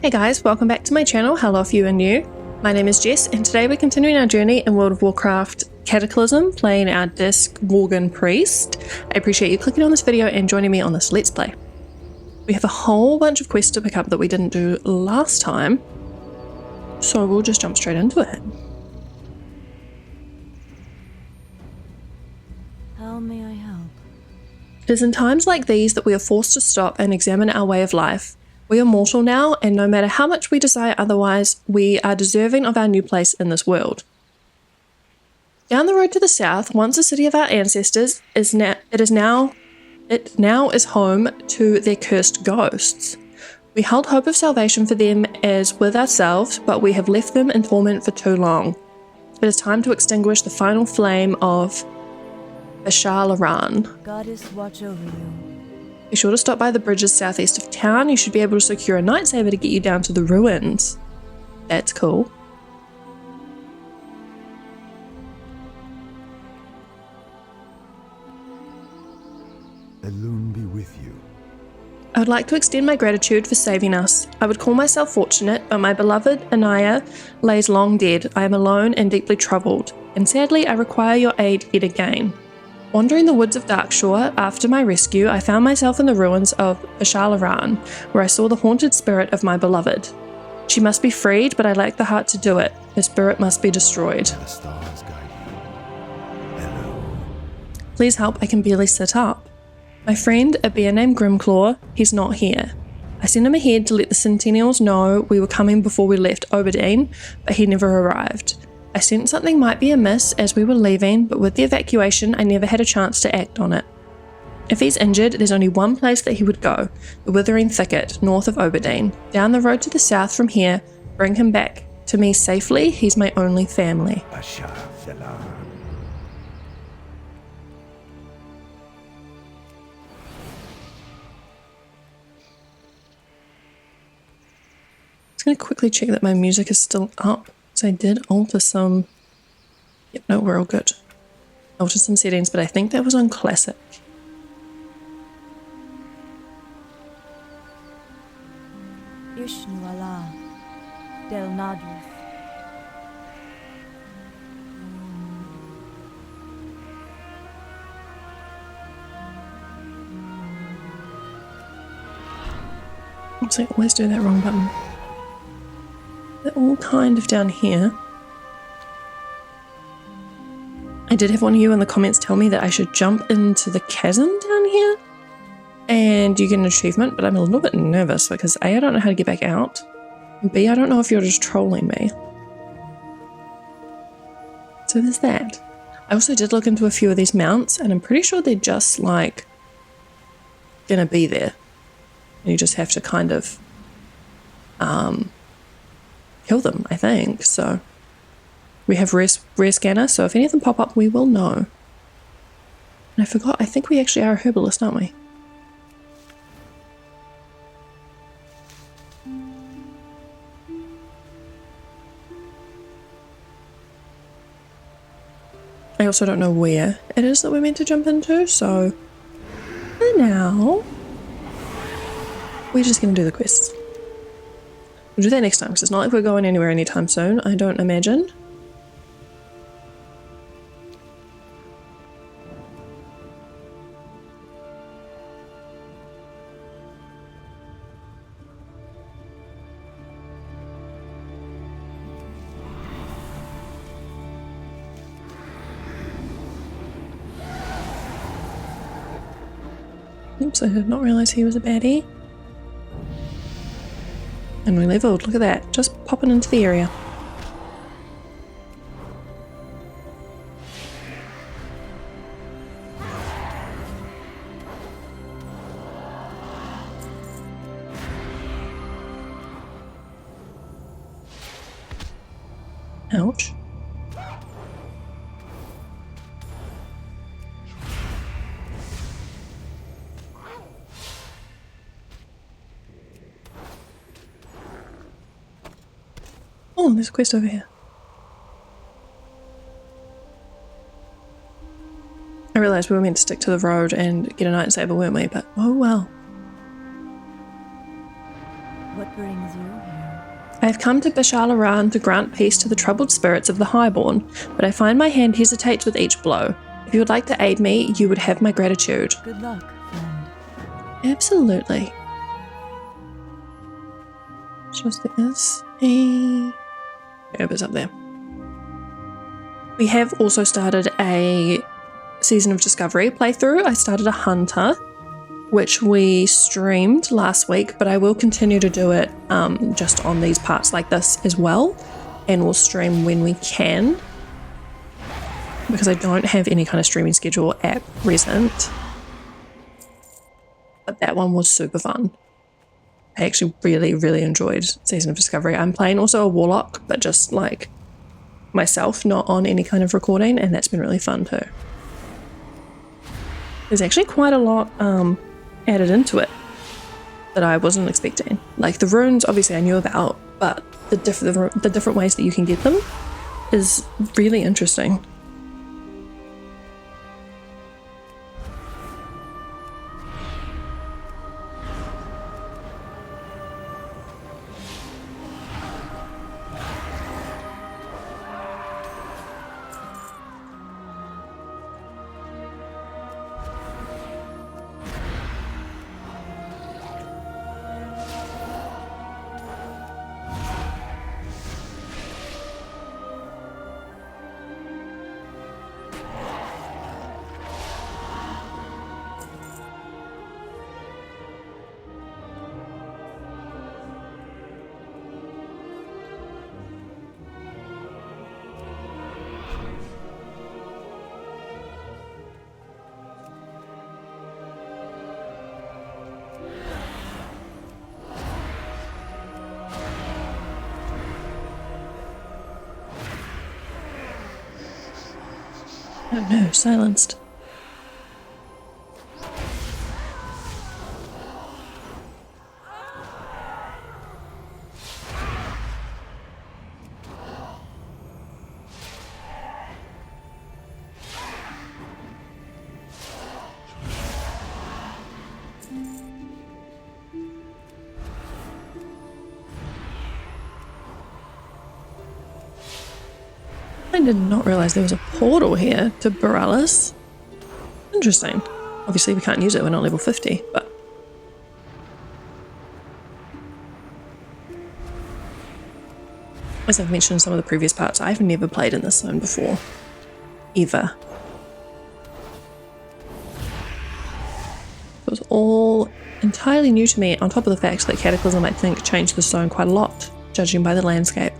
Hey guys, welcome back to my channel. Hello if you are new. My name is Jess and today we're continuing our journey in World of Warcraft Cataclysm, playing our disc Worgen Priest. I appreciate you clicking on this video and joining me on this Let's Play. We have a whole bunch of quests to pick up that we didn't do last time, so we'll just jump straight into it. How may I help? It is in times like these that we are forced to stop and examine our way of life. We are mortal now, and no matter how much we desire otherwise, we are deserving of our new place in this world. Down the road to the south, once a city of our ancestors, it now is home to their cursed ghosts. We held hope of salvation for them as with ourselves, but we have left them in torment for too long. It is time to extinguish the final flame of Bashar-Laran. Goddess, watch over you. Be sure to stop by the bridges southeast of town. You should be able to secure a night saber to get you down to the ruins. That's cool. Elune be with you. I would like to extend my gratitude for saving us. I would call myself fortunate, but my beloved Anaya lays long dead. I am alone and deeply troubled, and sadly I require your aid yet again. Wandering the woods of Darkshore, after my rescue, I found myself in the ruins of Bashar-Laran, where I saw the haunted spirit of my beloved. She must be freed, but I lack the heart to do it. Her spirit must be destroyed. The stars guide you. Hello. Please help, I can barely sit up. My friend, a bear named Grimclaw, he's not here. I sent him ahead to let the Sentinels know we were coming before we left Oberdeen, but he never arrived. I sensed something might be amiss as we were leaving, but with the evacuation I never had a chance to act on it. If he's injured, there's only one place that he would go, the Withering Thicket, north of Oberdeen. Down the road to the south from here, bring him back to me safely, he's my only family. Bashar-Laran. I'm going to quickly check that my music is still up. So I did alter some, yep, no, we're all good. Altered some settings, but I think that was on classic. Ishnu Allah. Del Nadruf. Oops, I always do that wrong button. They're all kind of down here. I did have one of you in the comments tell me that I should jump into the chasm down here and you get an achievement, but I'm a little bit nervous because A, I don't know how to get back out, and B, I don't know if you're just trolling me. So there's that. I also did look into a few of these mounts and I'm pretty sure they're just like gonna be there. And you just have to kind of kill them, I think. So we have rare scanner, so if any of them pop up we will know. And I forgot, I think we actually are a herbalist, aren't we? I also don't know where it is that we're meant to jump into, so for now we're just going to do the quests. We'll do that next time because it's not like we're going anywhere anytime soon, I don't imagine. Oops, I did not realize he was a baddie. And we leveled, look at that, just popping into the area. Ouch. Oh, there's a quest over here. I realised we were meant to stick to the road and get a night saber, weren't we? But oh well. What brings you here? I have come to Bashalaran to grant peace to the troubled spirits of the Highborn, but I find my hand hesitates with each blow. If you would like to aid me, you would have my gratitude. Good luck, friend. Absolutely. Just there is a herb up there. We have also started a Season of Discovery playthrough. I started a Hunter, which we streamed last week, but I will continue to do it just on these parts like this as well, and we'll stream when we can, because I don't have any kind of streaming schedule at present. But that one was super fun. I actually really enjoyed Season of Discovery. I'm playing also a Warlock, but just like myself, not on any kind of recording, and that's been really fun too. There's actually quite a lot added into it that I wasn't expecting. Like the runes, obviously I knew about, but the different ways that you can get them is really interesting. Oh no, silenced. I did not realize there was a portal here to Borealis. Interesting. Obviously we can't use it, we're not level 50, but... As I've mentioned in some of the previous parts, I've never played in this zone before. Ever. It was all entirely new to me, on top of the fact that Cataclysm, I think, changed the zone quite a lot, judging by the landscape.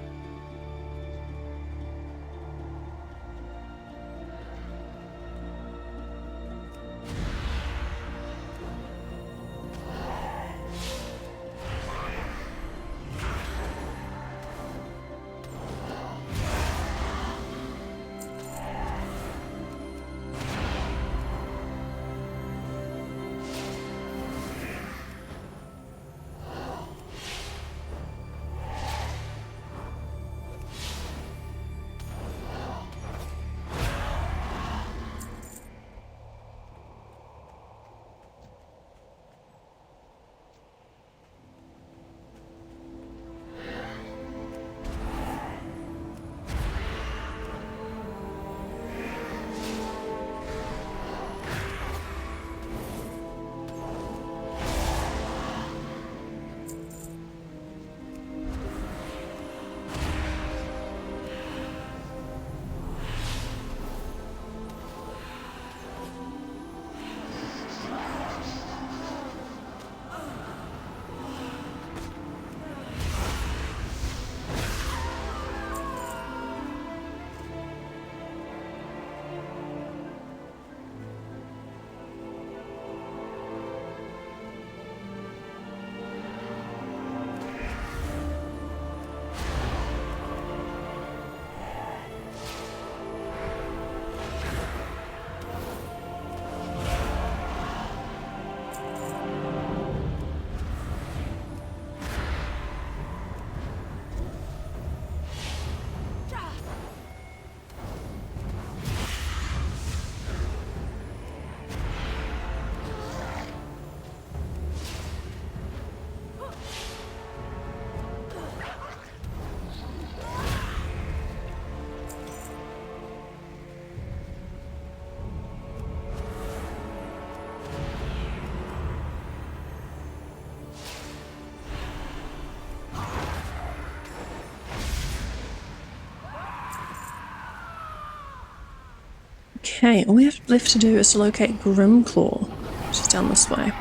Okay, all we have left to do is to locate Grimclaw, which is down this way.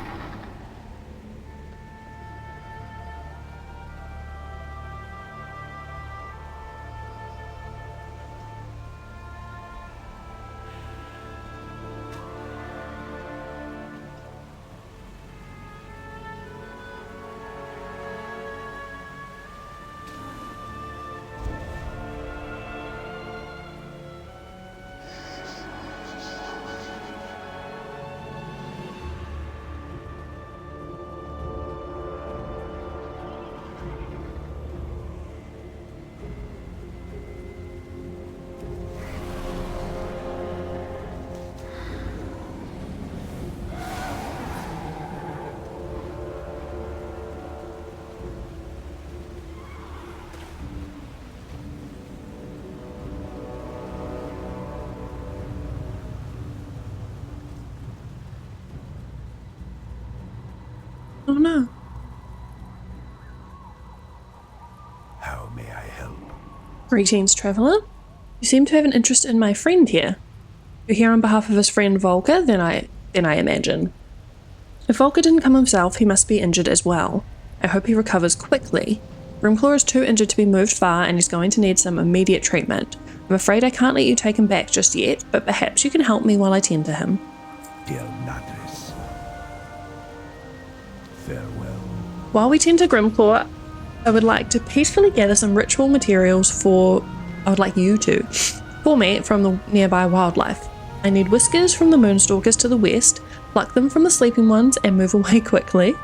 Oh no. How may I help? Greetings, traveller. You seem to have an interest in my friend here. You're here on behalf of his friend Volker, then I imagine. If Volker didn't come himself, he must be injured as well. I hope he recovers quickly. Grimclaw is too injured to be moved far and he's going to need some immediate treatment. I'm afraid I can't let you take him back just yet, but perhaps you can help me while I tend to him. Del Natris. Farewell. While we tend to Grimclaw, I would like to peacefully gather some ritual materials for me from the nearby wildlife. I need whiskers from the Moonstalkers to the west, pluck them from the sleeping ones and move away quickly.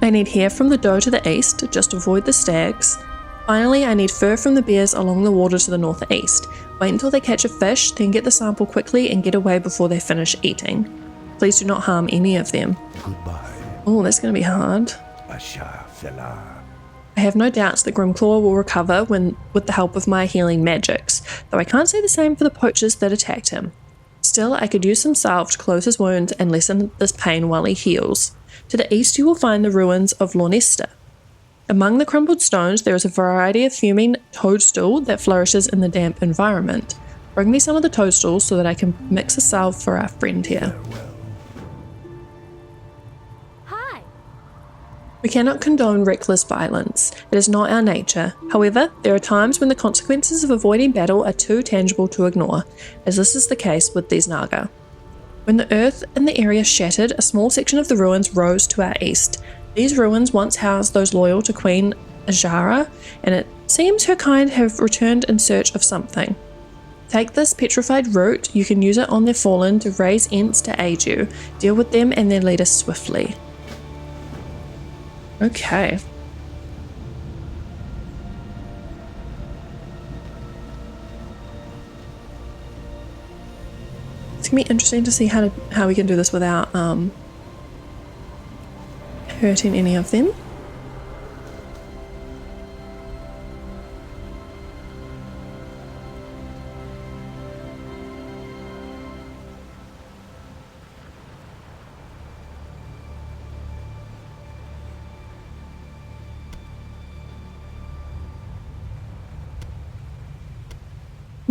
I need hair from the doe to the east, just avoid the stags. Finally, I need fur from the bears along the water to the northeast. Wait until they catch a fish, then get the sample quickly and get away before they finish eating. Please do not harm any of them. Goodbye. Oh, that's going to be hard. Asha Felar. I have no doubts that Grimclaw will recover with the help of my healing magics, though I can't say the same for the poachers that attacked him. Still, I could use some salve to close his wounds and lessen this pain while he heals. To the east you will find the ruins of Lornester. Among the crumbled stones there is a variety of fuming toadstool that flourishes in the damp environment. Bring me some of the toadstools so that I can mix a salve for our friend here. Farewell. We cannot condone reckless violence. It is not our nature. However, there are times when the consequences of avoiding battle are too tangible to ignore, as this is the case with these Naga. When the earth in the area shattered, a small section of the ruins rose to our east. These ruins once housed those loyal to Queen Ajara, and it seems her kind have returned in search of something. Take this petrified root, you can use it on their fallen to raise Ents to aid you. Deal with them and their leaders swiftly. Okay. It's gonna be interesting to see how we can do this without hurting any of them.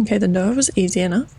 Okay, the Nova was easy enough.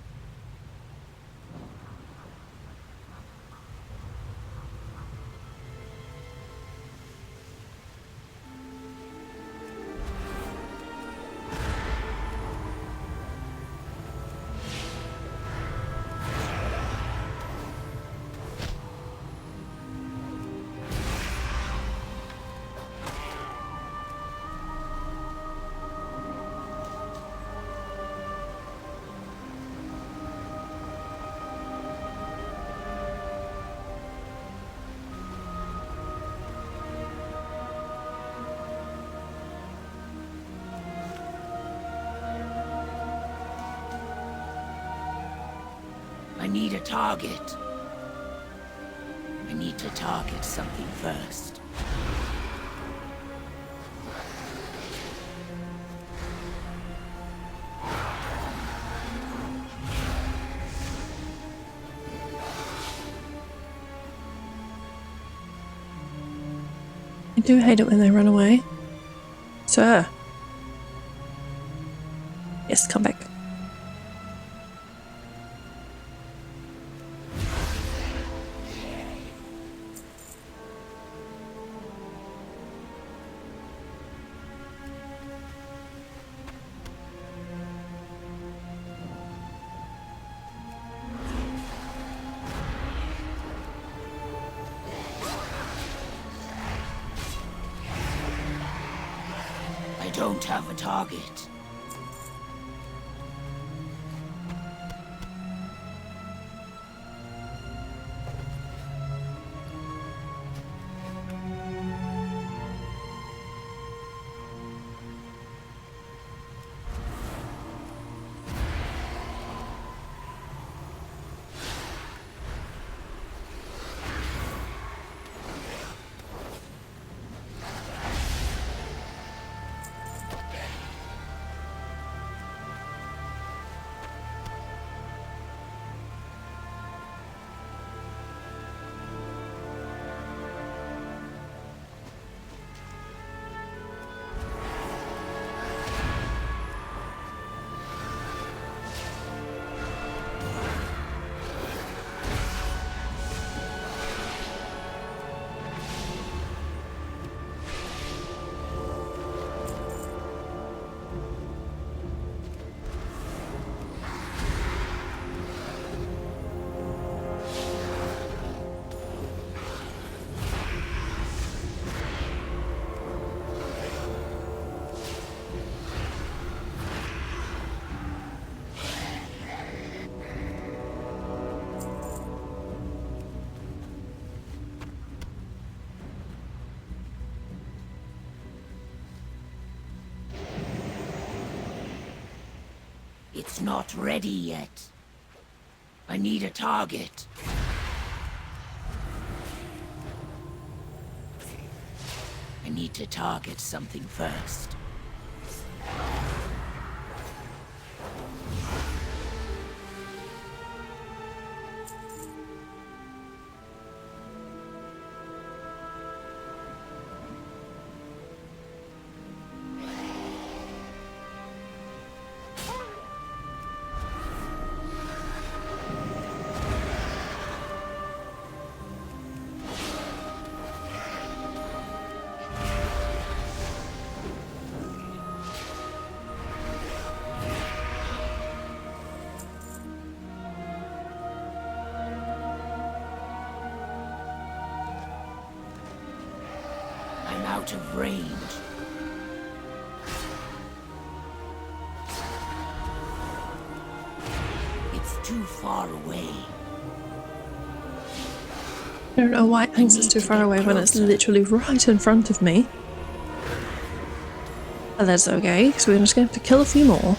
I need a target. I need to target something first. I do hate it when they run away. Sir. Yes, come back. don't have a target. It's not ready yet. I need a target. I need to target something first. I'm out of range. It's too far away. I don't know why it thinks it's too far away when it's literally right in front of me. But that's okay, so we're just gonna have to kill a few more.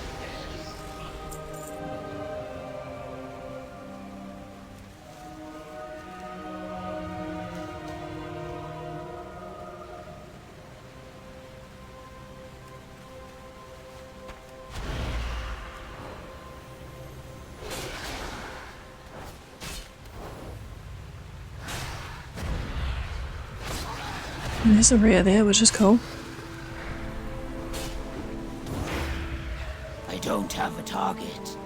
And there's a rear there, which is cool. I don't have a target.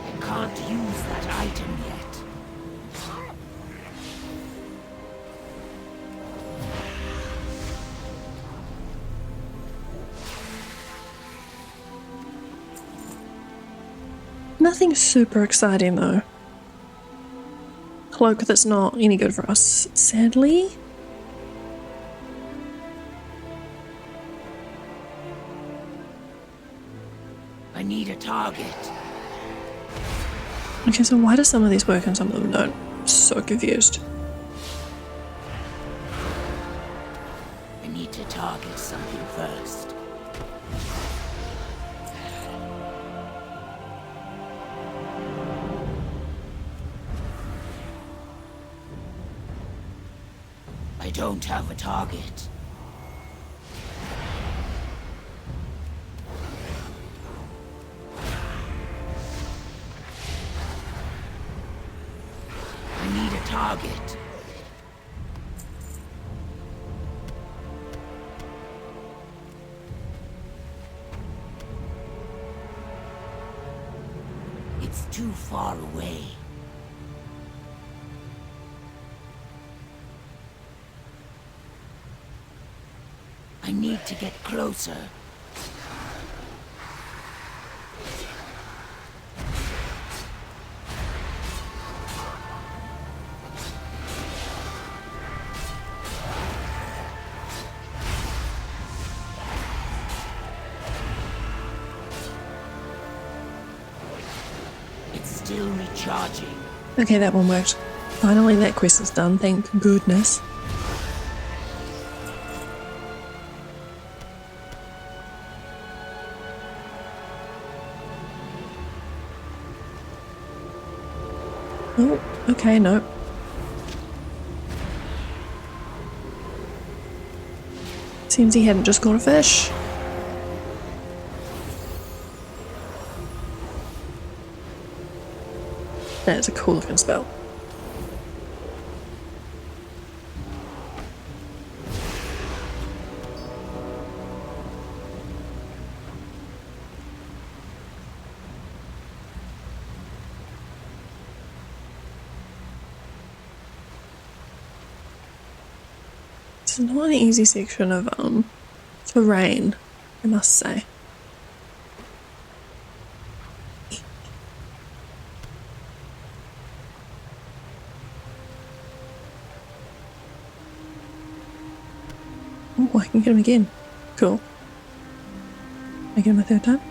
I can't use that item yet. Nothing super exciting though. Cloak that's not any good for us, sadly. I need a target. Okay, so why do some of these work and some of them don't? I'm so confused. I need to target something first. I don't have a target. I need a target. It's too far away. I need to get closer. Charging. Okay, that one worked. Finally, that quest is done, thank goodness. Oh, okay, no. Seems he hadn't just caught a fish. That's a cool looking spell. It's not an easy section of terrain, I must say. Oh, I can get him again. Cool. Can I get him a third time?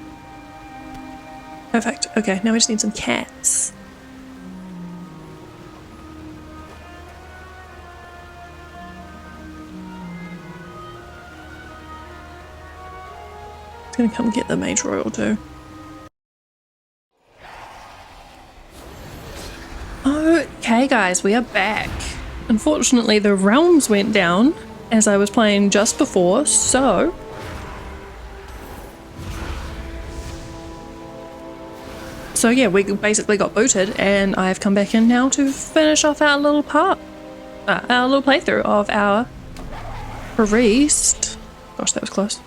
Perfect. Okay, now we just need some cats. It's gonna come get the mage royal too. Okay guys, we are back. Unfortunately the realms went down as I was playing just before, so yeah, we basically got booted and I've come back in now to finish off our little part, our little playthrough of our priest. Gosh, that was close.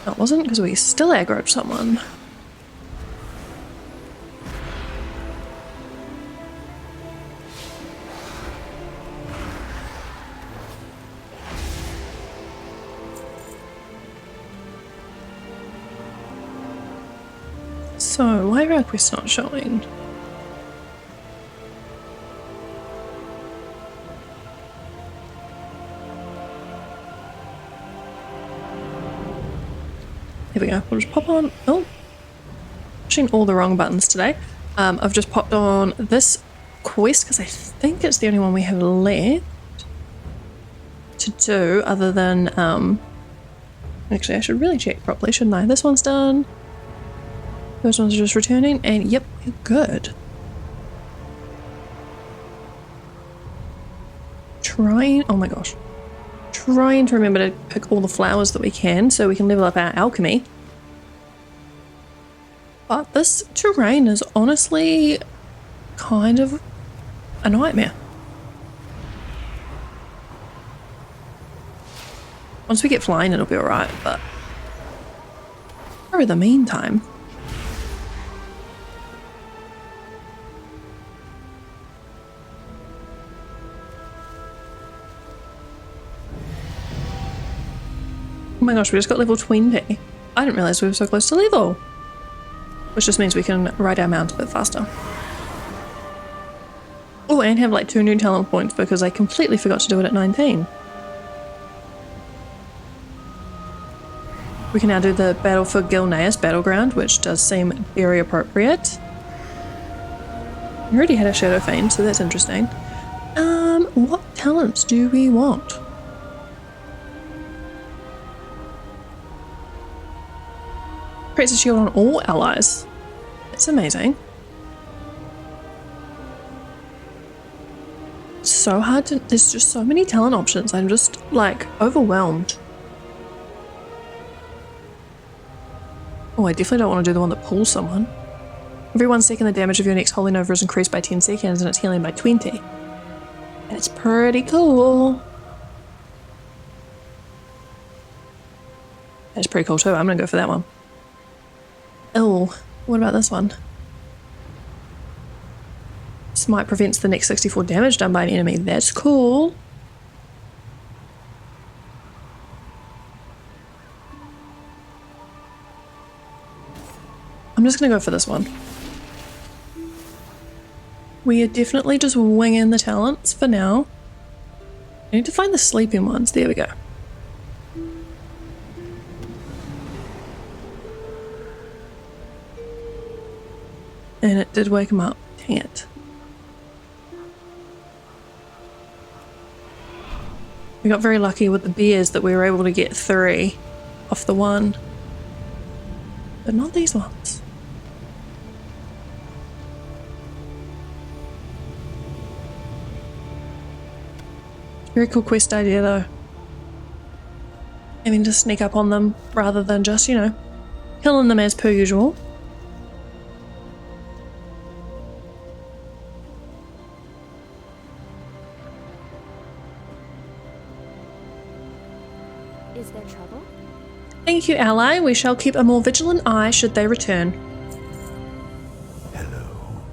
No, it wasn't, because we still aggroed someone. So, why are our quests not showing? There we go, we'll just pop on. Oh, pushing all the wrong buttons today. I've just popped on this quest because I think it's the only one we have left to do, other than, actually I should really check properly, shouldn't I? This one's done. Those ones are just returning, and yep, we're good. Oh my gosh. Trying to remember to pick all the flowers that we can so we can level up our alchemy. But this terrain is honestly kind of a nightmare. Once we get flying, it'll be alright, but for the meantime. Oh my gosh, we just got level 20. I didn't realise we were so close to level. Which just means we can ride our mount a bit faster. Oh, and have like 2 new talent points because I completely forgot to do it at 19. We can now do the Battle for Gilneas Battleground, which does seem very appropriate. We already had a Shadow Fane, so that's interesting. What talents do we want? Creates a shield on all allies. That's amazing. So hard to, there's just so many talent options. I'm just like overwhelmed. Oh, I definitely don't want to do the one that pulls someone. Every 1 second the damage of your next Holy Nova is increased by 10 seconds and it's healing by 20. That's pretty cool. That's pretty cool too. I'm gonna go for that one. Oh, what about this one? Smite prevents the next 64 damage done by an enemy. That's cool. I'm just gonna go for this one. We are definitely just winging the talents for now. I need to find the sleeping ones. There we go. And it did wake him up. Dang it. We got very lucky with the bears that we were able to get 3 off the one. But not these ones. Very cool quest idea though. Having to sneak up on them rather than just, you know, killing them as per usual. Is there trouble? Thank you, ally. We shall keep a more vigilant eye should they return. Hello.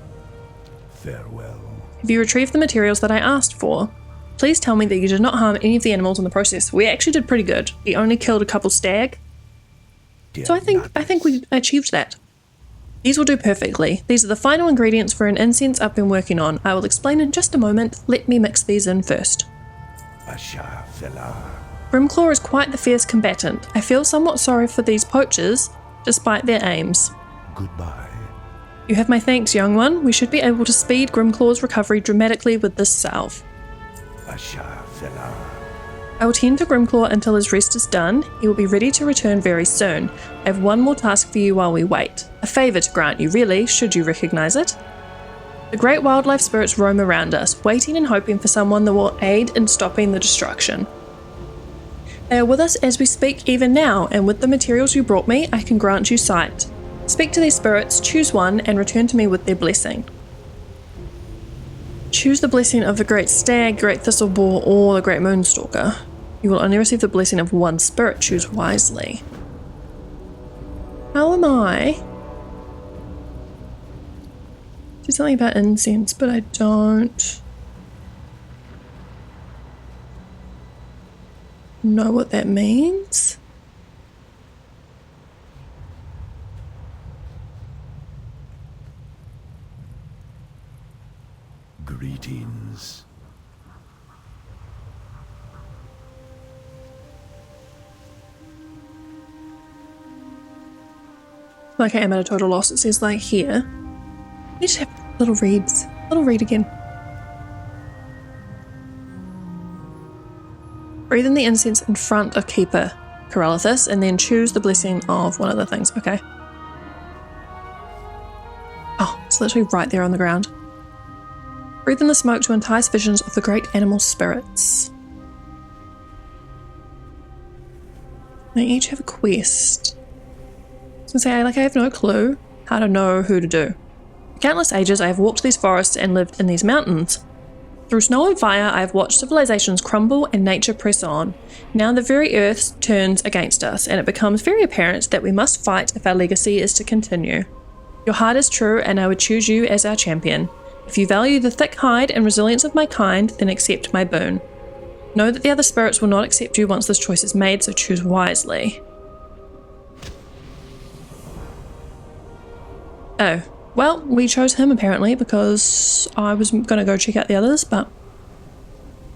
Farewell. Have you retrieved the materials that I asked for? Please tell me that you did not harm any of the animals in the process. We actually did pretty good. We only killed a couple stag. So I think we achieved that. These will do perfectly. These are the final ingredients for an incense I've been working on. I will explain in just a moment. Let me mix these in first. Asha Felar. Grimclaw is quite the fierce combatant. I feel somewhat sorry for these poachers, despite their aims. Goodbye. You have my thanks, young one. We should be able to speed Grimclaw's recovery dramatically with this salve. Asha Felar. I will tend to Grimclaw until his rest is done. He will be ready to return very soon. I have one more task for you while we wait. A favour to grant you, really, should you recognise it. The great wildlife spirits roam around us, waiting and hoping for someone that will aid in stopping the destruction. They are with us as we speak even now, and with the materials you brought me, I can grant you sight. Speak to these spirits, choose one, and return to me with their blessing. Choose the blessing of the great stag, great thistleboar, or the great moonstalker. You will only receive the blessing of one spirit. Choose wisely. How am I? Do something about incense, but I don't know what that means. Greetings. Like I am at a total loss. It says like here. We just have little reads. Little read again. Breathe in the incense in front of Keeper Corellithus and then choose the blessing of one of the things. Okay. Oh, it's literally right there on the ground. Breathe in the smoke to entice visions of the great animal spirits. They each have a quest. I was gonna say, I have no clue how to know who to do. For countless ages, I have walked these forests and lived in these mountains. Through snow and fire, I have watched civilizations crumble and nature press on. Now the very earth turns against us, and it becomes very apparent that we must fight if our legacy is to continue. Your heart is true, and I would choose you as our champion. If you value the thick hide and resilience of my kind, then accept my boon. Know that the other spirits will not accept you once this choice is made, so choose wisely. Oh, well, we chose him apparently because I was going to go check out the others, but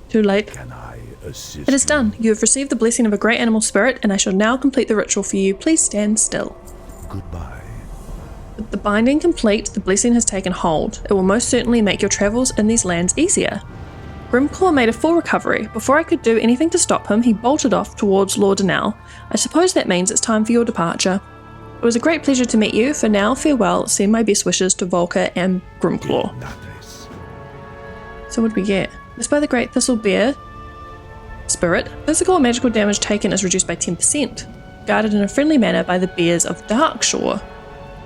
too late. Can I assist? It is done. You have received the blessing of a great animal spirit, and I shall now complete the ritual for you. Please stand still. Goodbye. With the binding complete, the blessing has taken hold. It will most certainly make your travels in these lands easier. Grimclaw made a full recovery. Before I could do anything to stop him, he bolted off towards Lordanelle. I suppose that means it's time for your departure. It was a great pleasure to meet you. For now, farewell. Send my best wishes to Volker and Grimclaw. Natris. So what did we get? This by the great thistle bear spirit. Physical and magical damage taken is reduced by 10%. Guarded in a friendly manner by the bears of Darkshore.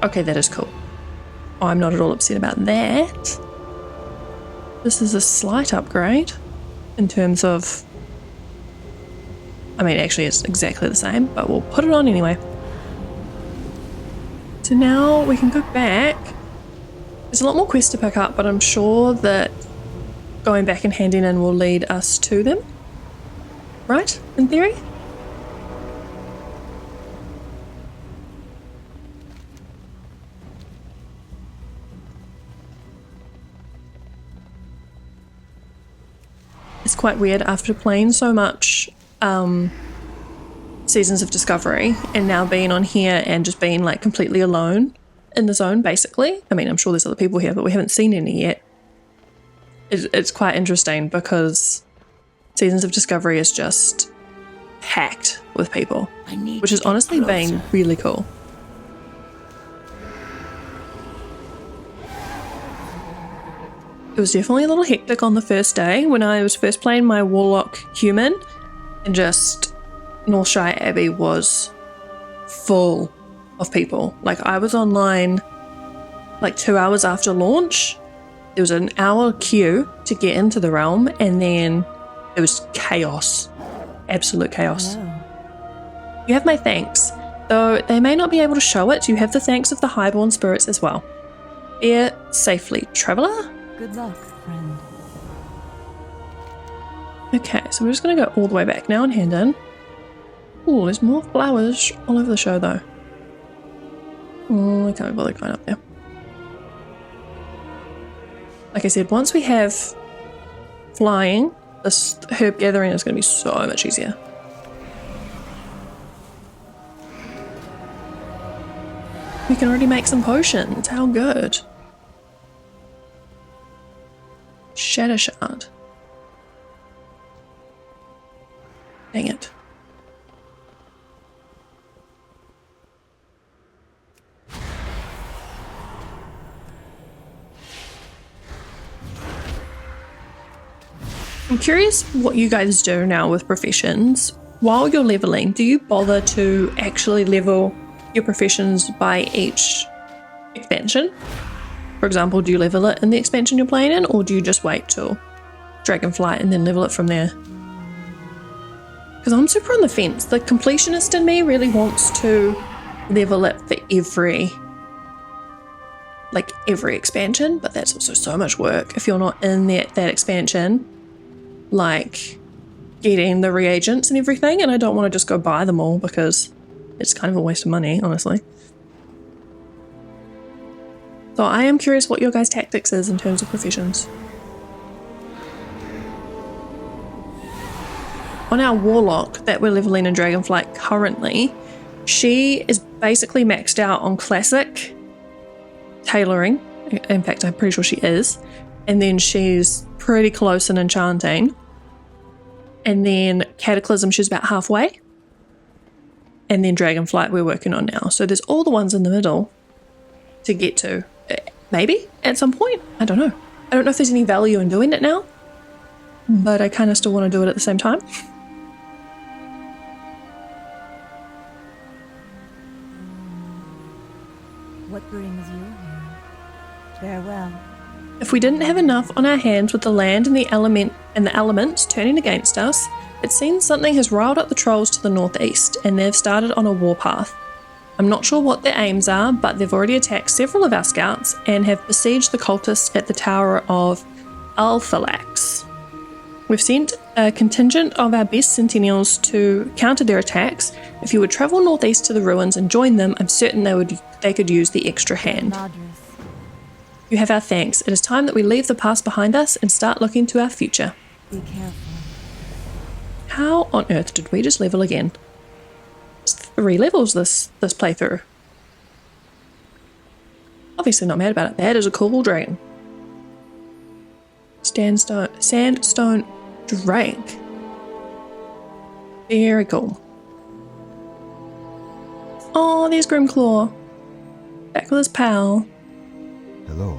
Okay, that is cool. Oh, I'm not at all upset about that. This is a slight upgrade in terms of... I mean, actually it's exactly the same, but we'll put it on anyway. So now we can go back. There's a lot more quests to pick up, but I'm sure that going back and handing in will lead us to them. Right? In theory? It's quite weird after playing so much Seasons of Discovery and now being on here and just being like completely alone in the zone, basically. I mean, I'm sure there's other people here, but we haven't seen any yet. It's quite interesting because Seasons of Discovery is just packed with people, which has honestly been really cool. It was definitely a little hectic on the first day when I was first playing my Warlock human, and just Northshire Abbey was full of people. Like, I was online like 2 hours after launch. There was an hour queue to get into the realm, and then it was chaos. Absolute chaos. Hello. You have my thanks. Though they may not be able to show it, you have the thanks of the highborn spirits as well. Fare safely, traveller. Good luck, friend. Okay, so we're just going to go all the way back now and hand in. Oh, there's more flowers all over the show though. Oh, I can't be bothered going up there. Like I said, once we have flying, this herb gathering is going to be so much easier. We can already make some potions. How good. Shatter Shard. Dang it. I'm curious what you guys do now with professions. While you're leveling, do you bother to actually level your professions by each expansion? For example, do you level it in the expansion you're playing in, or do you just wait till Dragonflight and then level it from there? Because I'm super on the fence. The completionist in me really wants to level it for every expansion, but that's also so much work if you're not in that expansion, like getting the reagents and everything, and I don't want to just go buy them all because it's kind of a waste of money, honestly. So I am curious what your guys' tactics is in terms of professions. On our Warlock that we're leveling in Dragonflight currently, she is basically maxed out on Classic Tailoring. In fact, I'm pretty sure she is. And then she's pretty close in Enchanting. And then Cataclysm, she's about halfway. And then Dragonflight we're working on now. So there's all the ones in the middle to get to. Maybe at some point. I don't know. I don't know if there's any value in doing it now, but I kind of still want to do it at the same time. What brings you here? Farewell. If we didn't have enough on our hands with the land and the elements turning against us, it seems something has riled up the trolls to the northeast, and they've started on a warpath. I'm not sure what their aims are, but they've already attacked several of our scouts and have besieged the cultists at the Tower of Alphalax. We've sent a contingent of our best sentinels to counter their attacks. If you would travel northeast to the ruins and join them, I'm certain they could use the extra hand. Madras. You have our thanks. It is time that we leave the past behind us and start looking to our future. Be careful. How on earth did we just level again? It's 3 levels this playthrough. Obviously not mad about it. That is a cool dragon. Sandstone Drake. Very cool. Oh, there's Grimclaw. Back with his pal. Hello.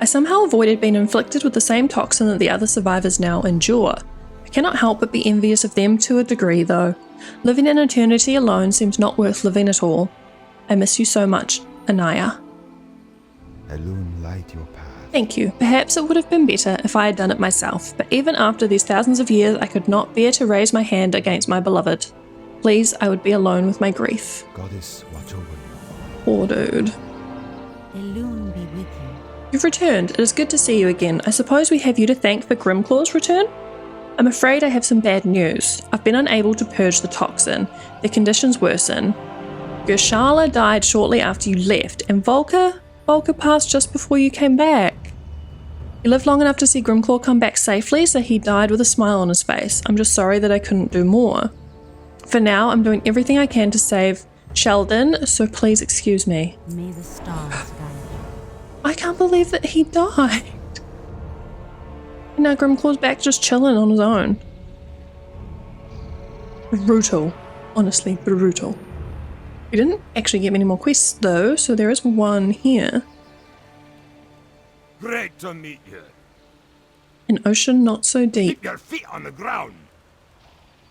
I somehow avoided being inflicted with the same toxin that the other survivors now endure. I cannot help but be envious of them to a degree, though. Living in eternity alone seems not worth living at all. I miss you so much, Anaya. Elune, light your path. Thank you. Perhaps it would have been better if I had done it myself, but even after these thousands of years, I could not bear to raise my hand against my beloved. Please, I would be alone with my grief. Goddess, watch over you. Poor dude. Elune be with you. You've returned. It is good to see you again. I suppose we have you to thank for Grimclaw's return? I'm afraid I have some bad news. I've been unable to purge the toxin. The conditions worsen. Gershala died shortly after you left, and Volker passed just before you came back. He lived long enough to see Grimclaw come back safely, so he died with a smile on his face. I'm just sorry that I couldn't do more. For now, I'm doing everything I can to save Sheldon, so please excuse me. May the stars guide you. I can't believe that he died. And now Grimclaw's back just chilling on his own. Brutal. Honestly, brutal. We didn't actually get many more quests though, so there is one here. Great to meet you. An ocean not so deep. Keep your feet on the ground.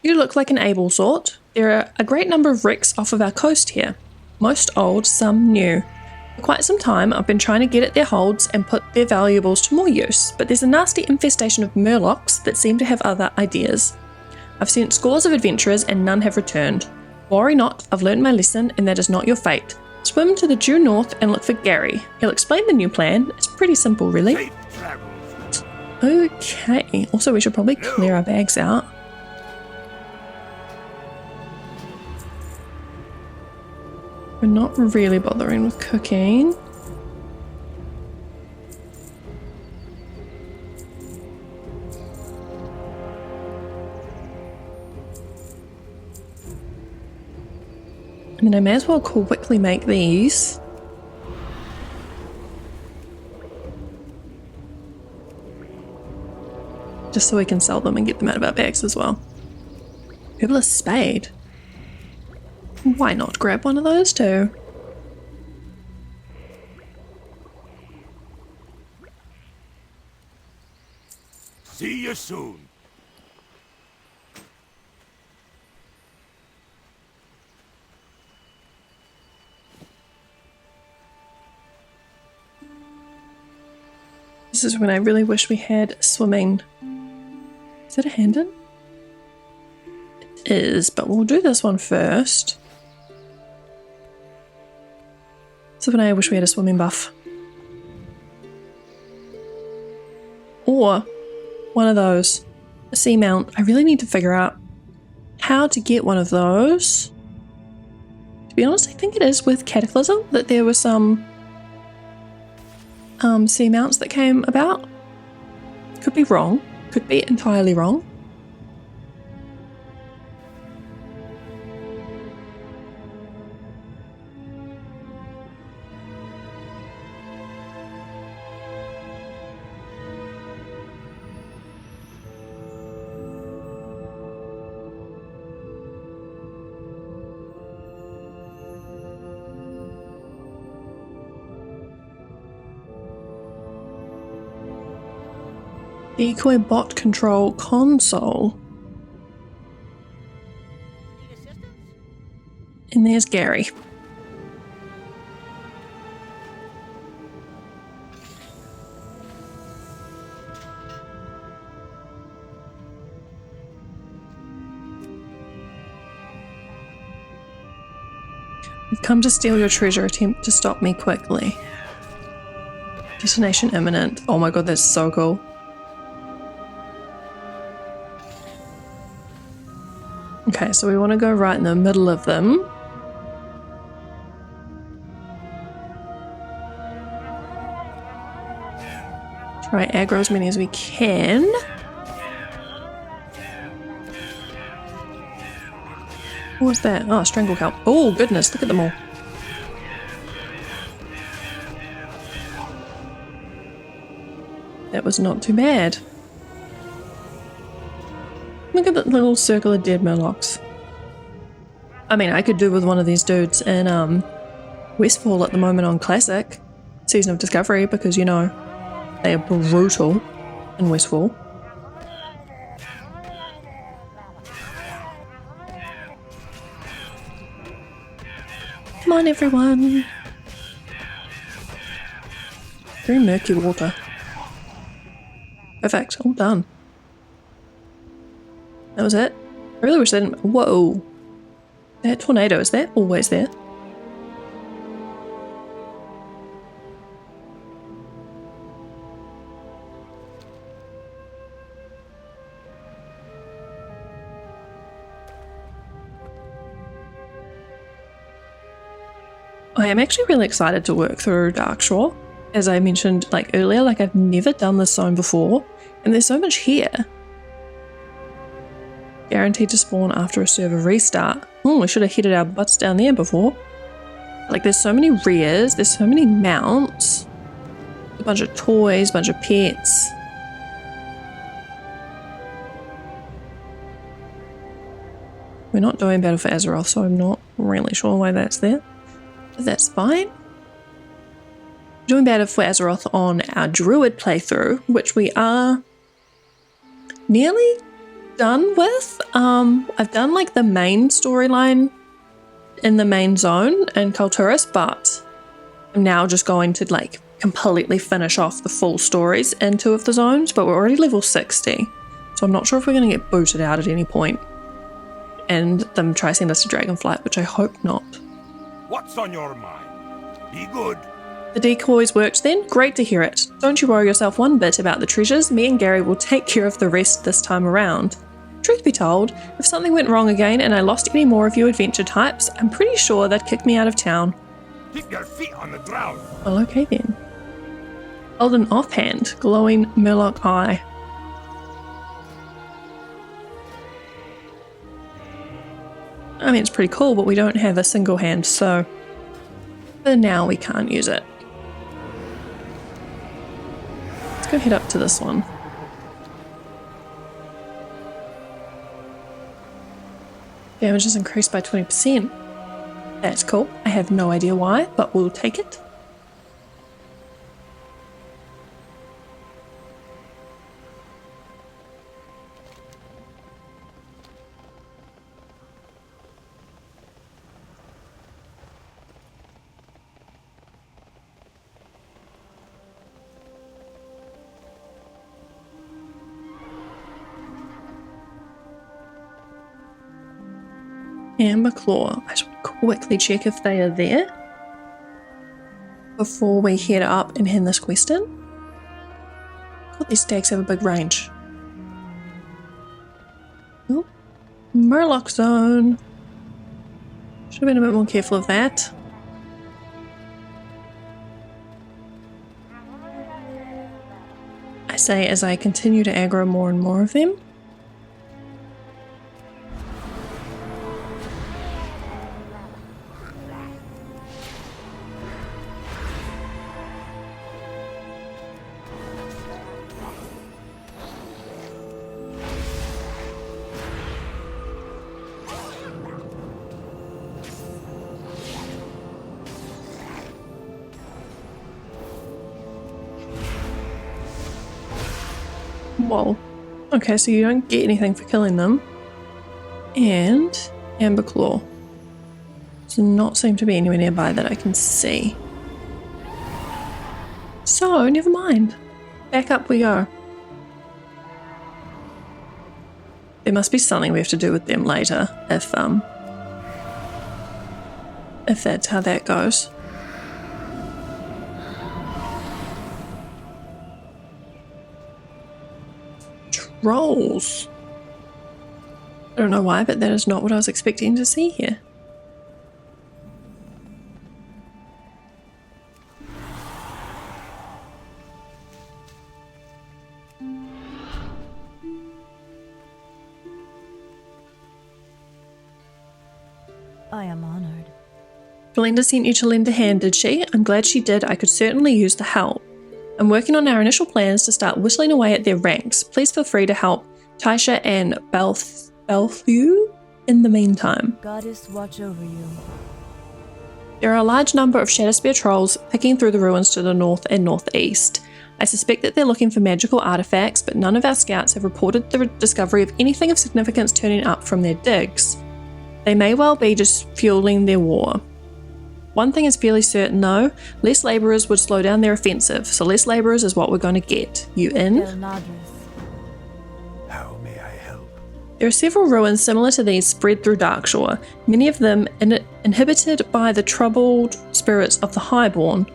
You look like an able sort. There are a great number of wrecks off of our coast here. Most old, some new. For quite some time I've been trying to get at their holds and put their valuables to more use, but there's a nasty infestation of Murlocs that seem to have other ideas. I've sent scores of adventurers and none have returned. Worry not, I've learned my lesson and that is not your fate. Swim to the due north and look for Gary. He'll explain the new plan. It's pretty simple really. Safe travels. Okay, also we should probably clear our bags out. We're not really bothering with cooking. And then I may as well quickly make these. Just so we can sell them and get them out of our bags as well. Herbalist spade. Why not grab one of those too? See you soon. This is when I really wish we had swimming. Is it a hand-in? It is, but we'll do this one first. This is when I wish we had a swimming buff. Or one of those. A sea mount. I really need to figure out how to get one of those. To be honest, I think it is with Cataclysm that there were some sea mounts that came about. Could be wrong. Could be entirely wrong. Decoy bot control console. And there's Gary. I've come to steal your treasure. Attempt to stop me quickly. Detonation imminent. Oh my god, that's so cool. Okay, so we want to go right in the middle of them. Try aggro as many as we can. What was that? Oh, strangle kelp. Oh, goodness, look at them all. That was not too bad. Look at that little circle of dead Murlocs. I mean, I could do with one of these dudes in Westfall at the moment on Classic Season of Discovery because, you know, they are brutal in Westfall. Come on, everyone. Very murky water. Perfect, all done. That was it. I really wish they didn't. Whoa. That tornado, is that always there? I am actually really excited to work through Darkshore. As I mentioned like earlier, like I've never done this zone before, and there's so much here. Guaranteed to spawn after a server restart. Oh, we should have headed our butts down there before. Like, there's so many rares, there's so many mounts, a bunch of toys, a bunch of pets. We're not doing battle for Azeroth, so I'm not really sure why that's there. But that's fine. Doing battle for Azeroth on our druid playthrough, which we are nearly done with. I've done like the main storyline in the main zone in Kulturis, but I'm now just going to like completely finish off the full stories in 2 of the zones, but we're already level 60, so I'm not sure if we're going to get booted out at any point and them try send us to Dragonflight, which I hope not. What's on your mind? Be good. The decoys worked then? Great to hear it. Don't you worry yourself one bit about the treasures. Me and Gary will take care of the rest this time around. Truth be told, if something went wrong again and I lost any more of you adventure types, I'm pretty sure they'd kick me out of town. Keep your feet on the ground. Well, okay then. Hold an offhand, glowing Murloc eye. I mean, it's pretty cool, but we don't have a single hand, so for now we can't use it. Let's go head up to this one. Damage is increased by 20%. That's cool. I have no idea why, but we'll take it. Amber Claw. I should quickly check if they are there before we head up and hand this quest in. God, these stacks have a big range. Oh, Murloc zone. Should have been a bit more careful of that. I say as I continue to aggro more and more of them. Whoa. Okay, so you don't get anything for killing them. And Amber Claw. Does not seem to be anywhere nearby that I can see. So, never mind. Back up we go. There must be something we have to do with them later, if that's how that goes. Trolls. I don't know why, but that is not what I was expecting to see here. I am honored. Belinda sent you to lend a hand, did she? I'm glad she did. I could certainly use the help. I'm working on our initial plans to start whistling away at their ranks. Please feel free to help Taisha and Belthew in the meantime. Goddess, watch over you. There are a large number of Shadowspear trolls picking through the ruins to the north and northeast. I suspect that they're looking for magical artifacts, but none of our scouts have reported the discovery of anything of significance turning up from their digs. They may well be just fueling their war. One thing is fairly certain though, less labourers would slow down their offensive, so less labourers is what we're going to get. You in? How may I help? There are several ruins similar to these spread through Darkshore, many of them inhibited by the troubled spirits of the Highborn.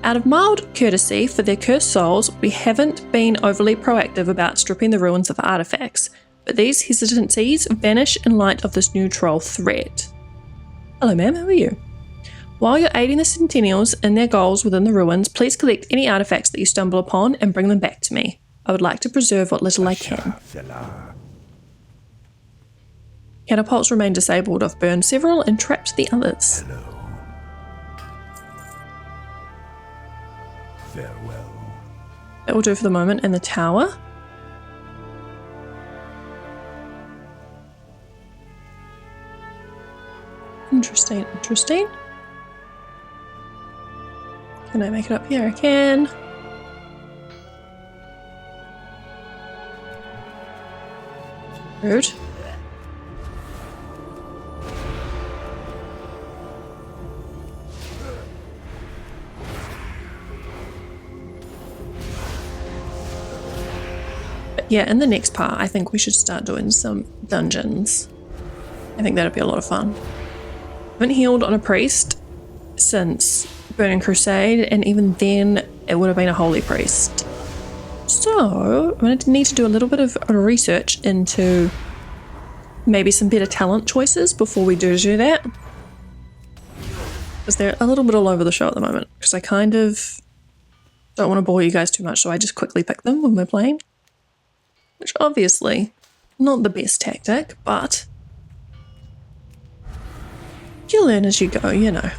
Out of mild courtesy for their cursed souls, we haven't been overly proactive about stripping the ruins of artifacts, but these hesitancies vanish in light of this new troll threat. Hello ma'am, how are you? While you're aiding the Centennials in their goals within the ruins, please collect any artifacts that you stumble upon and bring them back to me. I would like to preserve what little I can. Catapults remain disabled. I've burned several and trapped the others. Hello. Farewell. That will do for the moment. And the tower. Interesting, interesting. Can I make it up here? I can. Rude. But yeah, in the next part, I think we should start doing some dungeons. I think that'd be a lot of fun. I haven't healed on a priest since Burning Crusade, and even then it would have been a holy priest. So I'm going to need to do a little bit of research into maybe some better talent choices before we do that. Because they're a little bit all over the show at the moment. Because I kind of don't want to bore you guys too much, so I just quickly pick them when we're playing. Which obviously, not the best tactic, but you learn as you go, you know.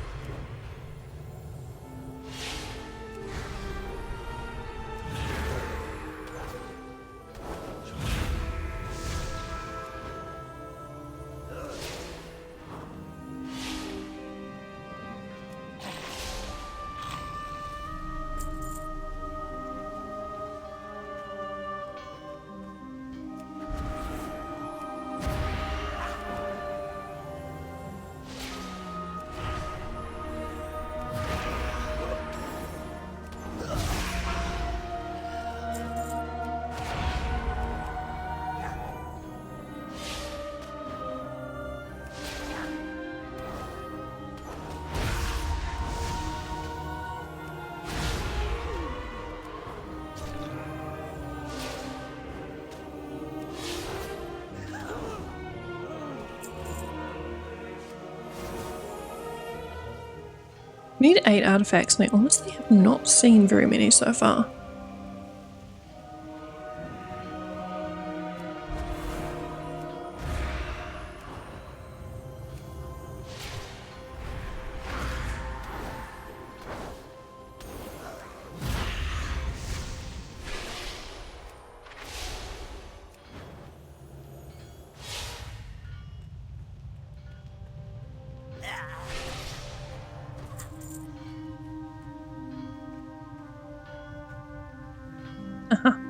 We need 8 artifacts, and I honestly have not seen very many so far.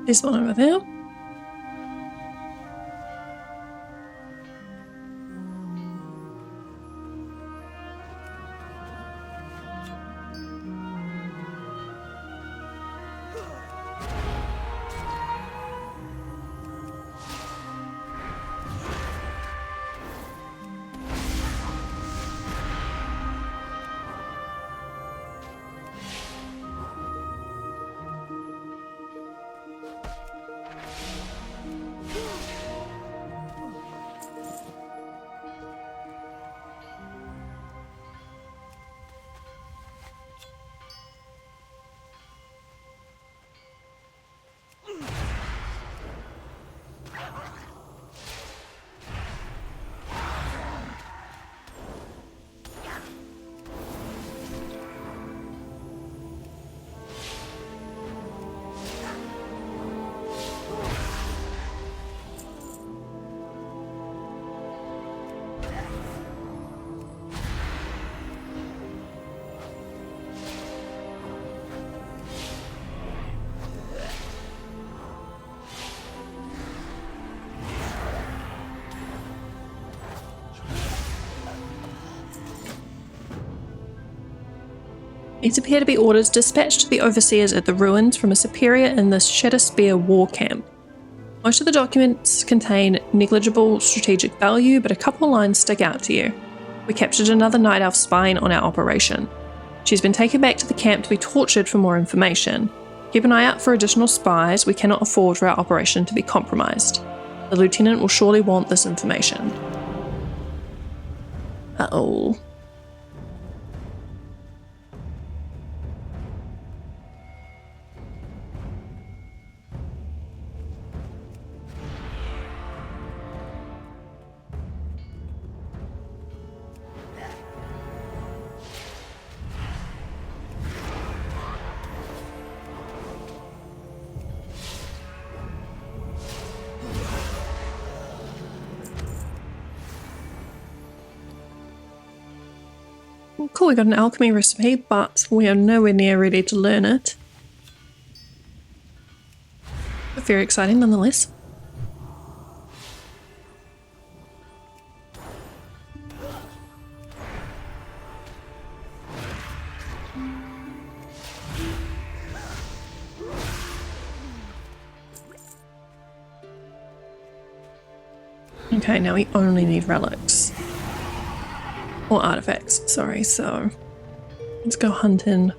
This one over there. These appear to be orders dispatched to the overseers at the ruins from a superior in the Shadowspear war camp. Most of the documents contain negligible strategic value, but a couple lines stick out to you. We captured another Night Elf spying on our operation. She's been taken back to the camp to be tortured for more information. Keep an eye out for additional spies. We cannot afford for our operation to be compromised. The lieutenant will surely want this information. Uh-oh. cool, we got an alchemy recipe, but we are nowhere near ready to learn it. But very exciting nonetheless. Okay, now we only need relics. Or artifacts, sorry, so let's go hunting.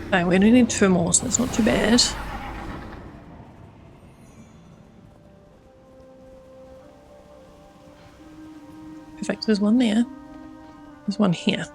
Okay, we only need 2 more, so that's not too bad. Perfect, there's one there. There's one here.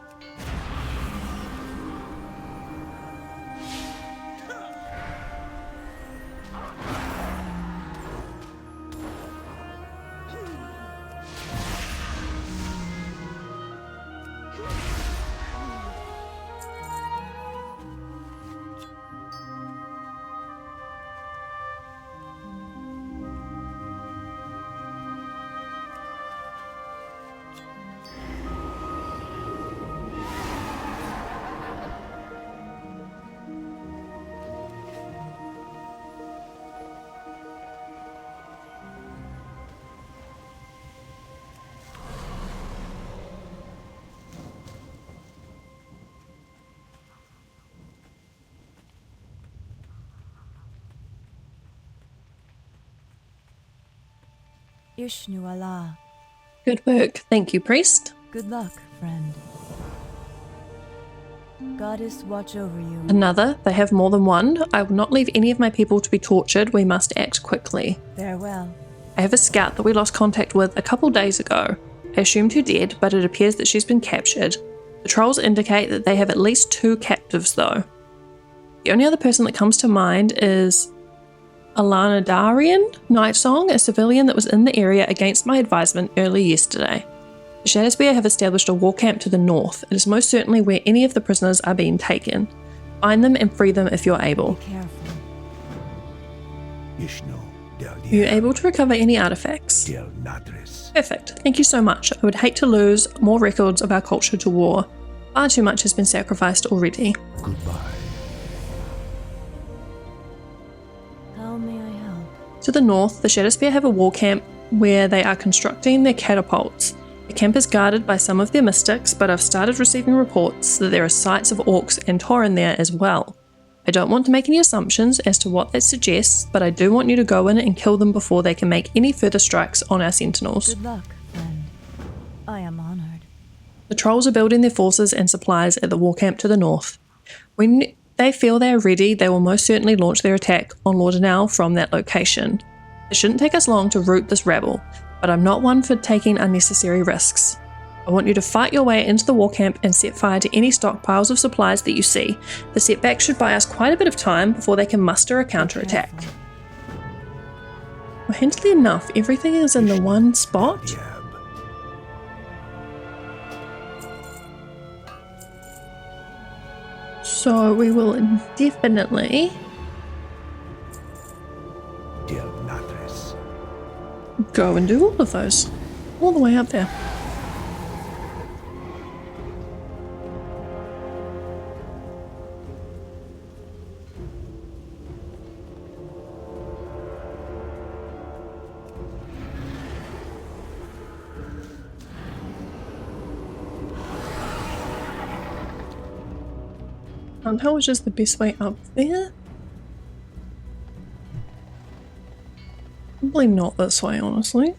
Ishnu Allah. Good work. Thank you, priest. Good luck, friend. Goddess watch over you. Another. They have more than one. I will not leave any of my people to be tortured. We must act quickly. Farewell. I have a scout that we lost contact with a couple days ago. I assumed her dead, but it appears that she's been captured. The trolls indicate that they have at least 2 captives, though. The only other person that comes to mind is Alana Darian, Night Song, a civilian that was in the area against my advisement early yesterday. The Shadowspear have established a war camp to the north. It is most certainly where any of the prisoners are being taken. Find them and free them if you're able. Be careful. Are you able to recover any artifacts? Perfect. Thank you so much. I would hate to lose more records of our culture to war. Far too much has been sacrificed already. Goodbye. How may I help? To the north, the Shadowspear have a war camp where they are constructing their catapults. The camp is guarded by some of their mystics, but I've started receiving reports that there are sites of orcs and tauren there as well. I don't want to make any assumptions as to what that suggests, but I do want you to go in and kill them before they can make any further strikes on our sentinels. Good luck, friend. I am honored. The trolls are building their forces and supplies at the war camp to the north. When they feel they are ready, they will most certainly launch their attack on Lordanelle from that location. It shouldn't take us long to root this rabble, but I'm not one for taking unnecessary risks. I want you to fight your way into the war camp and set fire to any stockpiles of supplies that you see. The setback should buy us quite a bit of time before they can muster a counterattack. Well, handily enough, everything is in the one spot. So we will definitely go and do all of those. All the way up there. Can't tell which is the best way up there. Probably not this way, honestly.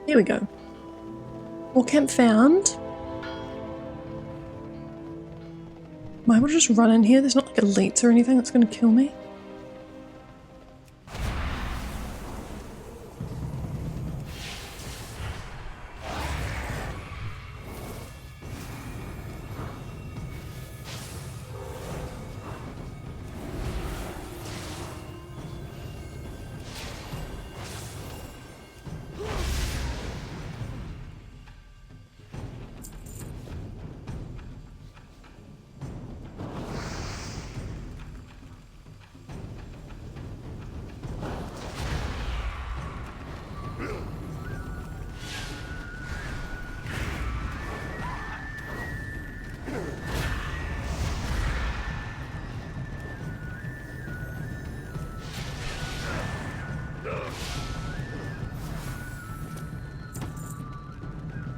Here we go. War camp found. Am I able to just run in here? There's not like elites or anything that's going to kill me.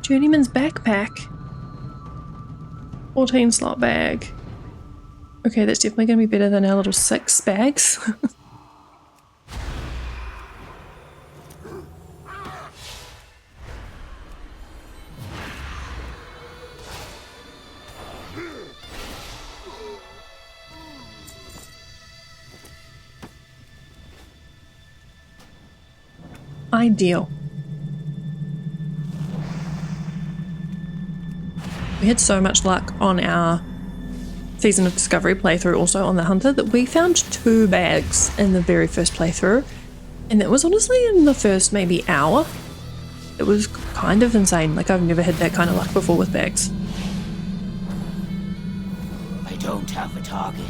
Journeyman's backpack. 14 slot bag. Okay, that's definitely going to be better than our little 6 bags. Ideal. We had so much luck on our Season of Discovery playthrough, also on the Hunter, that we found 2 bags in the very first playthrough, and that was honestly in the first maybe hour. It was kind of insane. Like, I've never had that kind of luck before with bags. I don't have a target.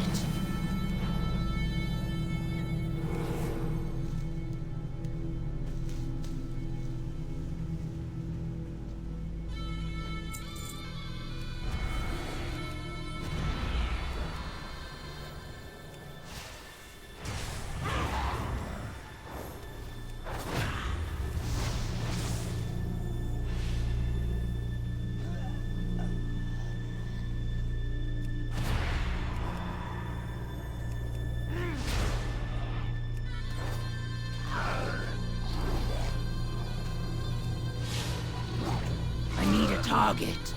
Target.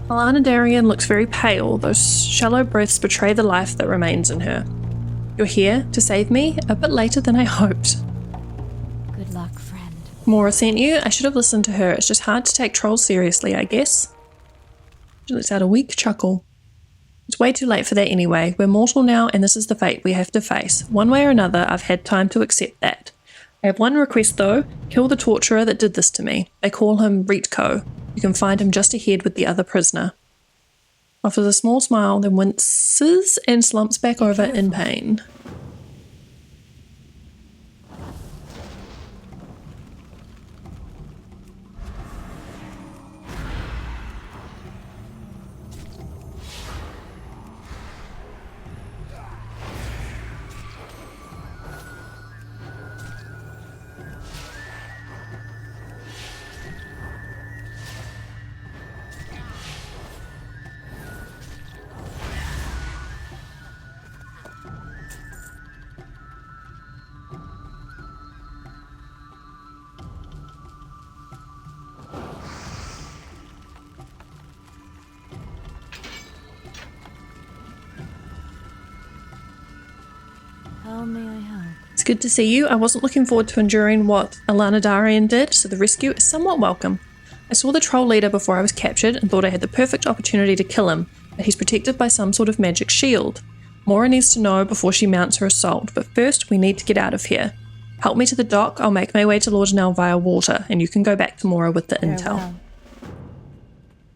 Alana Darien looks very pale, those shallow breaths betray the life that remains in her. You're here to save me a bit later than I hoped. Good luck, friend. Mora sent you? I should have listened to her. It's just hard to take trolls seriously, I guess. She lets out a weak chuckle. It's way too late for that anyway. We're mortal now, and this is the fate we have to face. One way or another, I've had time to accept that. I have one request though. Kill the torturer that did this to me. They call him Ritko. You can find him just ahead with the other prisoner. Offers a small smile, then winces and slumps back over in pain. How may I help? It's good to see you. I wasn't looking forward to enduring what Alana Darien did, so the rescue is somewhat welcome. I saw the troll leader before I was captured and thought I had the perfect opportunity to kill him, but he's protected by some sort of magic shield. Mora needs to know before she mounts her assault, but first we need to get out of here. Help me to the dock, I'll make my way to Lordnell via water, and you can go back to Mora with the intel. Farewell.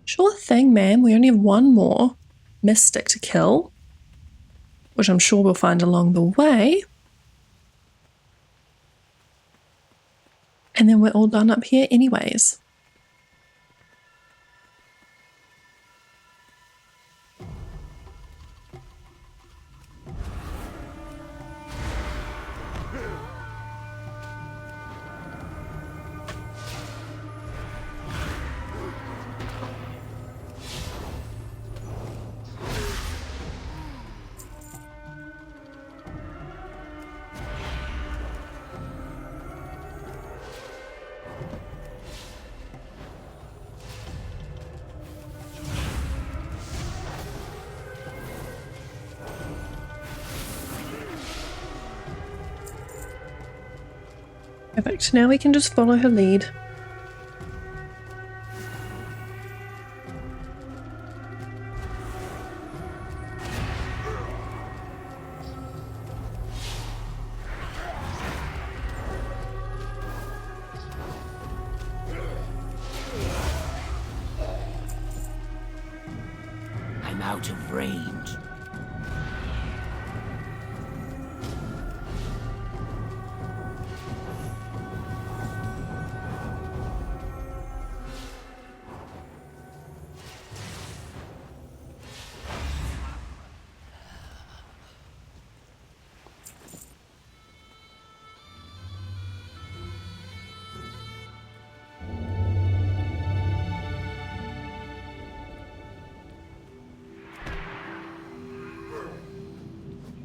Sure thing, ma'am. We only have one more mystic to kill, which I'm sure we'll find along the way. And then we're all done up here anyways. Perfect. Now we can just follow her lead. I'm out of range.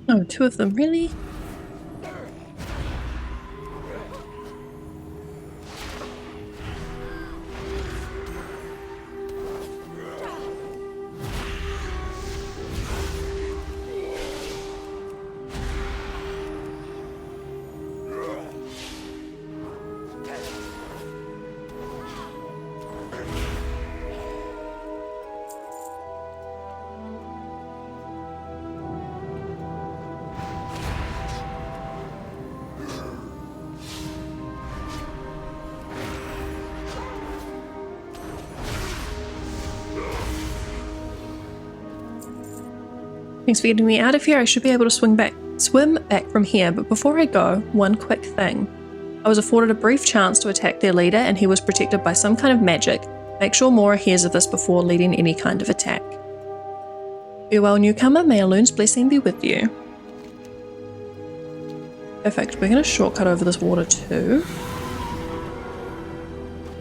Oh, two of them, really? Thanks for getting me out of here. I should be able to swim back from here, but before I go, one quick thing. I was afforded a brief chance to attack their leader and he was protected by some kind of magic. Make sure Mora hears of this before leading any kind of attack. Farewell, newcomer. May Elune's blessing be with you. Perfect. We're going to shortcut over this water too,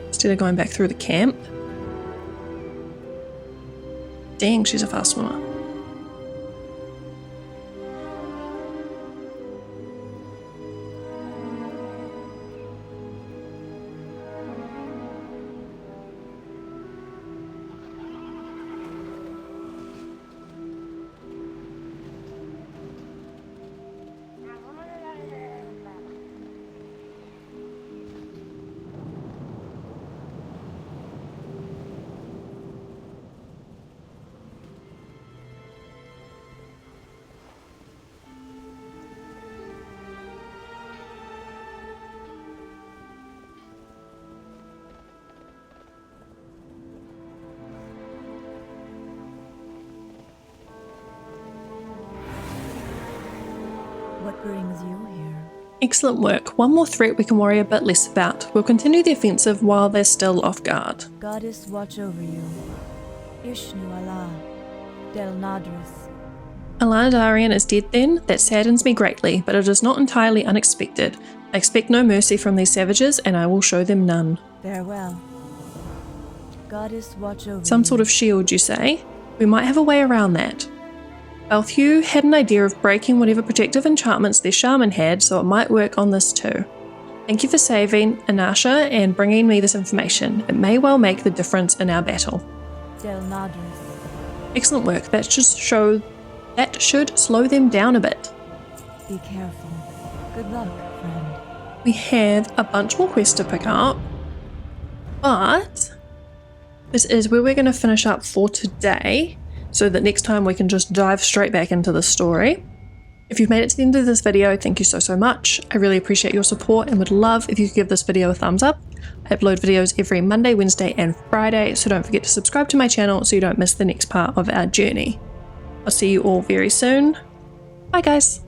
instead of going back through the camp. Dang, she's a fast swimmer. brings you here? Excellent work. One more threat we can worry a bit less about. We'll continue the offensive while they're still off guard. Goddess watch over you. Ishnu Allah. Del Nadris. Alana Darian is dead then? That saddens me greatly, but it is not entirely unexpected. I expect no mercy from these savages, and I will show them none. Farewell. Goddess watch over Some you. sort of shield, you say? We might have a way around that. Balthew had an idea of breaking whatever protective enchantments their shaman had, so it might work on this too. Thank you for saving Anasha and bringing me this information. It may well make the difference in our battle. Del Nadris. Excellent work. That should slow them down a bit. Be careful. Good luck, friend. We have a bunch more quests to pick up, but this is where we're going to finish up for today, so that next time we can just dive straight back into the story. If you've made it to the end of this video, thank you so much. I really appreciate your support and would love if you could give this video a thumbs up. I upload videos every Monday, Wednesday and Friday, so don't forget to subscribe to my channel so you don't miss the next part of our journey. I'll see you all very soon. Bye guys.